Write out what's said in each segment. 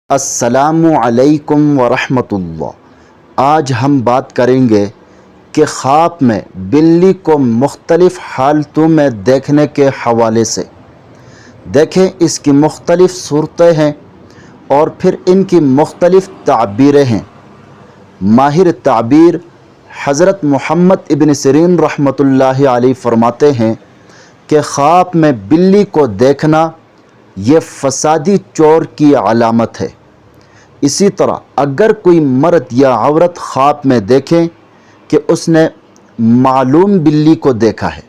السلام علیکم ورحمۃ اللہ۔ آج ہم بات کریں گے کہ خواب میں بلی کو مختلف حالتوں میں دیکھنے کے حوالے سے۔ دیکھیں، اس کی مختلف صورتیں ہیں اور پھر ان کی مختلف تعبیریں ہیں۔ ماہر تعبیر حضرت محمد ابن سیرین رحمۃ اللہ علیہ فرماتے ہیں کہ خواب میں بلی کو دیکھنا یہ فسادی چور کی علامت ہے۔ اسی طرح اگر کوئی مرد یا عورت خواب میں دیکھیں کہ اس نے معلوم بلی کو دیکھا ہے،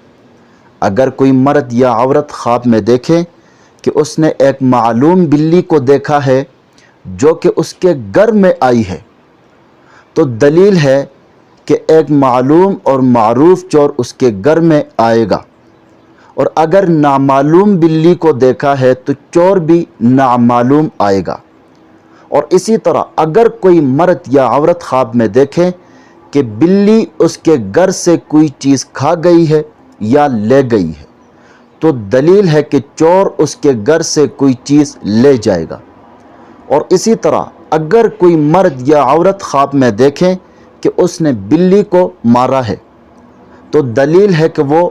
اگر کوئی مرد یا عورت خواب میں دیکھیں کہ اس نے ایک معلوم بلی کو دیکھا ہے جو کہ اس کے گھر میں آئی ہے، تو دلیل ہے کہ ایک معلوم اور معروف چور اس کے گھر میں آئے گا۔ اور اگر نامعلوم بلی کو دیکھا ہے تو چور بھی نامعلوم آئے گا۔ اور اسی طرح اگر کوئی مرد یا عورت خواب میں دیکھے کہ بلی اس کے گھر سے کوئی چیز کھا گئی ہے یا لے گئی ہے، تو دلیل ہے کہ چور اس کے گھر سے کوئی چیز لے جائے گا۔ اور اسی طرح اگر کوئی مرد یا عورت خواب میں دیکھیں کہ اس نے بلی کو مارا ہے، تو دلیل ہے کہ وہ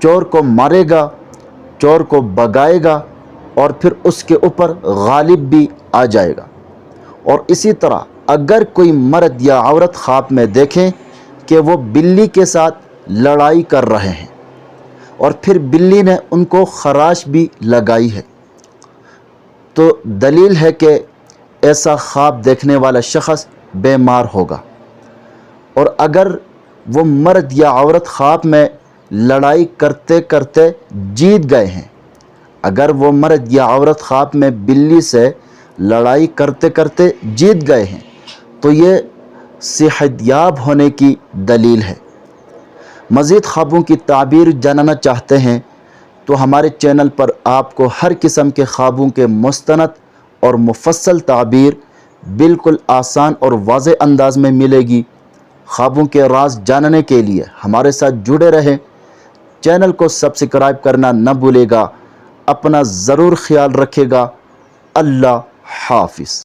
چور کو مارے گا، چور کو بھگائے گا اور پھر اس کے اوپر غالب بھی آ جائے گا۔ اور اسی طرح اگر کوئی مرد یا عورت خواب میں دیکھیں کہ وہ بلی کے ساتھ لڑائی کر رہے ہیں اور پھر بلی نے ان کو خراش بھی لگائی ہے، تو دلیل ہے کہ ایسا خواب دیکھنے والا شخص بیمار ہوگا۔ اور اگر وہ مرد یا عورت خواب میں لڑائی کرتے کرتے جیت گئے ہیں، اگر وہ مرد یا عورت خواب میں بلی سے لڑائی کرتے کرتے جیت گئے ہیں، تو یہ صحت یاب ہونے کی دلیل ہے۔ مزید خوابوں کی تعبیر جاننا چاہتے ہیں تو ہمارے چینل پر آپ کو ہر قسم کے خوابوں کے مستند اور مفصل تعبیر بالکل آسان اور واضح انداز میں ملے گی۔ خوابوں کے راز جاننے کے لیے ہمارے ساتھ جڑے رہیں۔ چینل کو سبسکرائب کرنا نہ بھولے گا۔ اپنا ضرور خیال رکھے گا۔ اللہ حافظ۔